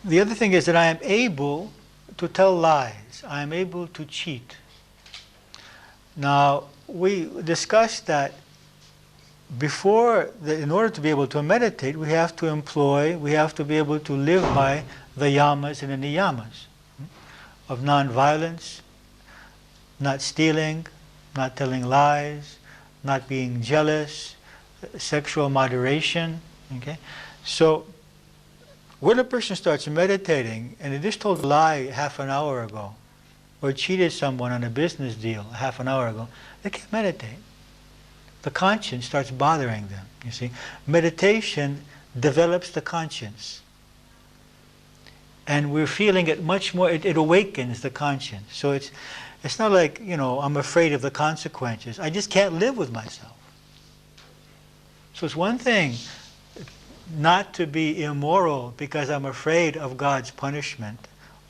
The other thing is that I am able to tell lies. I am able to cheat. Now, we discussed that in order to be able to meditate, we have to be able to live by the yamas and the niyamas of non-violence, not stealing, not telling lies, not being jealous, sexual moderation. Okay? So, when a person starts meditating, and they just told a lie half an hour ago, or cheated someone on a business deal half an hour ago, they can't meditate. The conscience starts bothering them, you see. Meditation develops the conscience. And we're feeling it much more, it awakens the conscience. So it's not like, I'm afraid of the consequences. I just can't live with myself. So it's one thing not to be immoral because I'm afraid of God's punishment,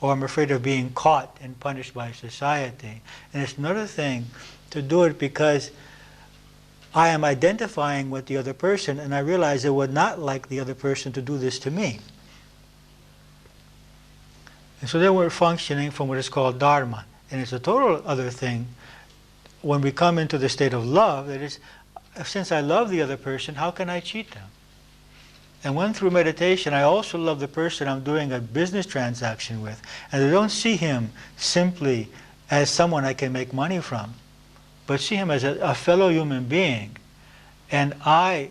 or I'm afraid of being caught and punished by society. And it's another thing to do it because I am identifying with the other person, and I realize I would not like the other person to do this to me. And so then we're functioning from what is called dharma. And it's a total other thing when we come into the state of love, that is, since I love the other person, how can I cheat them? And when through meditation I also love the person I'm doing a business transaction with, and I don't see him simply as someone I can make money from, but see him as a fellow human being. And I,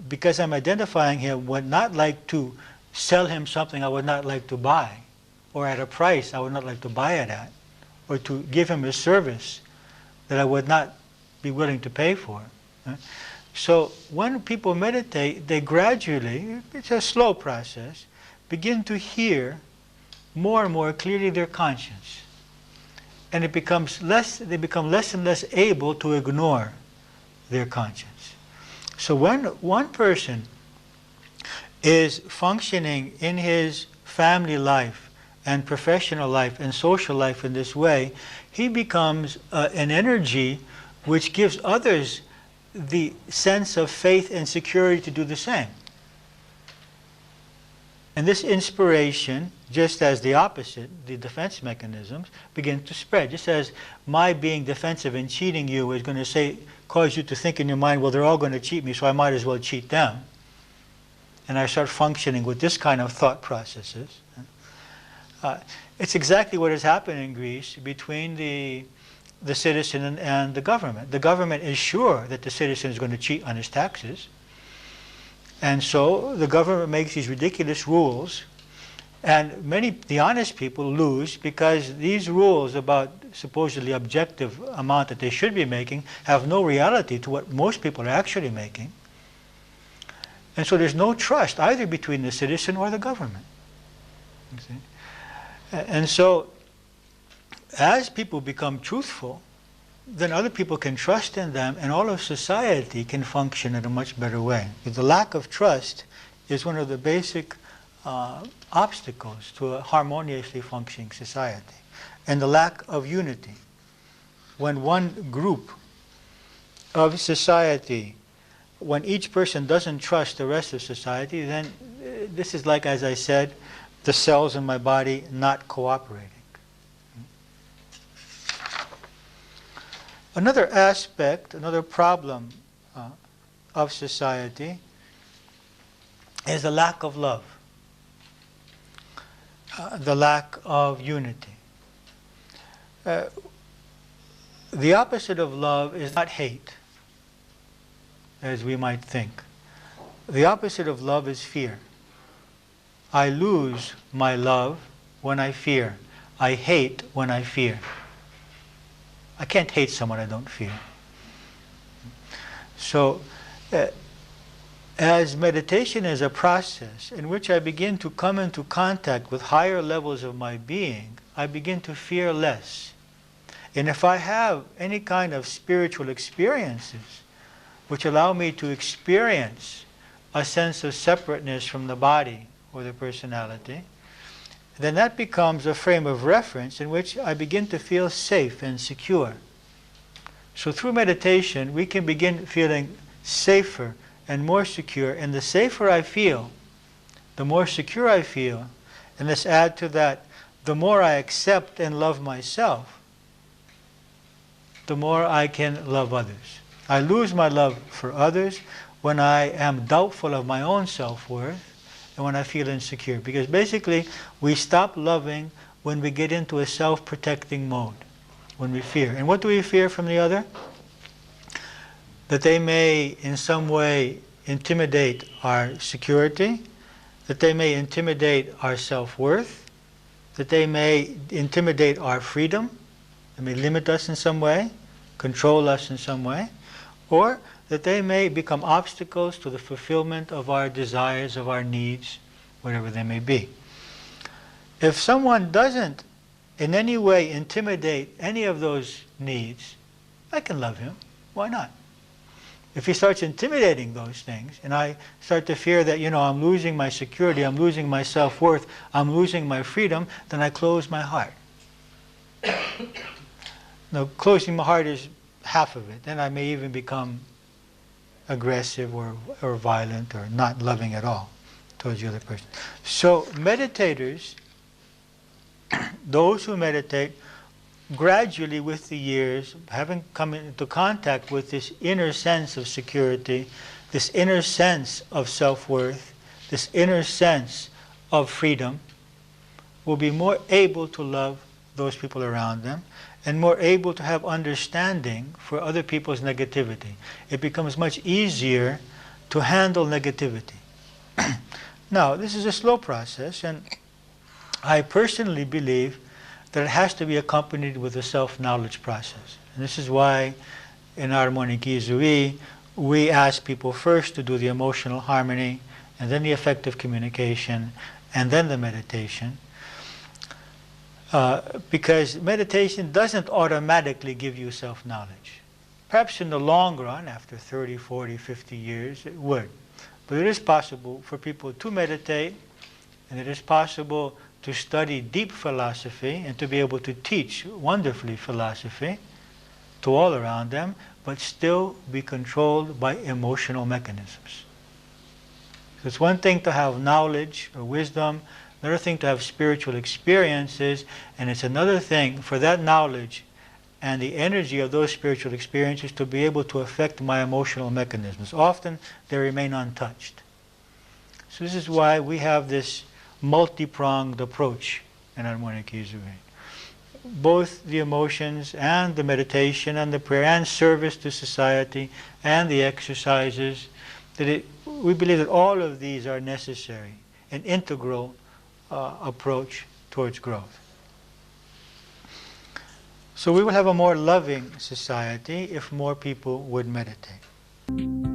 because I'm identifying him, would not like to sell him something I would not like to buy, or at a price I would not like to buy it at, or to give him a service that I would not be willing to pay for. So when people meditate, they gradually, it's a slow process, begin to hear more and more clearly their conscience. And they become less and less able to ignore their conscience. So when one person is functioning in his family life and professional life and social life in this way, he becomes an energy which gives others the sense of faith and security to do the same. And this inspiration, just as the opposite, the defense mechanisms, begin to spread. Just as my being defensive and cheating you is going to cause you to think in your mind, well, they're all going to cheat me, so I might as well cheat them. And I start functioning with this kind of thought processes. It's exactly what has happened in Greece between the citizen and the government. The government is sure that the citizen is going to cheat on his taxes. And so the government makes these ridiculous rules, and the honest people lose because these rules about supposedly objective amount that they should be making have no reality to what most people are actually making. And so there's no trust either between the citizen or the government. You see? And so as people become truthful, then other people can trust in them, and all of society can function in a much better way. But the lack of trust is one of the basic obstacles to a harmoniously functioning society. And the lack of unity. When one group of society, when each person doesn't trust the rest of society, then this is like, as I said, the cells in my body not cooperating. Another aspect, another problem of society is the lack of love, the lack of unity. The opposite of love is not hate, as we might think. The opposite of love is fear. I lose my love when I fear. I hate when I fear. I can't hate someone I don't fear. So, as meditation is a process in which I begin to come into contact with higher levels of my being, I begin to fear less. And if I have any kind of spiritual experiences which allow me to experience a sense of separateness from the body or the personality, then that becomes a frame of reference in which I begin to feel safe and secure. So through meditation, we can begin feeling safer and more secure. And the safer I feel, the more secure I feel, and let's add to that, the more I accept and love myself, the more I can love others. I lose my love for others when I am doubtful of my own self-worth and when I feel insecure. Because basically, we stop loving when we get into a self-protecting mode, when we fear. And what do we fear from the other? That they may in some way intimidate our security, that they may intimidate our self-worth, that they may intimidate our freedom, they may limit us in some way, control us in some way, or that they may become obstacles to the fulfillment of our desires, of our needs, whatever they may be. If someone doesn't in any way intimidate any of those needs, I can love him. Why not? If he starts intimidating those things, and I start to fear that, I'm losing my security, I'm losing my self-worth, I'm losing my freedom, then I close my heart. Now, closing my heart is half of it. Then I may even become aggressive or violent or not loving at all towards the other person. So meditators, those who meditate, gradually with the years, having come into contact with this inner sense of security, this inner sense of self-worth, this inner sense of freedom, will be more able to love those people around them and more able to have understanding for other people's negativity. It becomes much easier to handle negativity. Now, this is a slow process, and I personally believe that it has to be accompanied with a self-knowledge process. And this is why in Harmonic Izui, we ask people first to do the emotional harmony, and then the effective communication, and then the meditation. Because meditation doesn't automatically give you self-knowledge. Perhaps in the long run, after 30, 40, 50 years, it would. But it is possible for people to meditate, and it is possible to study deep philosophy and to be able to teach wonderfully philosophy to all around them, but still be controlled by emotional mechanisms. So it's one thing to have knowledge or wisdom, another thing to have spiritual experiences, and it's another thing for that knowledge and the energy of those spiritual experiences to be able to affect my emotional mechanisms. Often they remain untouched. So this is why we have this multi-pronged approach in Harmonic Izui. Both the emotions and the meditation and the prayer and service to society and the exercises, we believe that all of these are necessary, an integral approach towards growth. So we will have a more loving society if more people would meditate.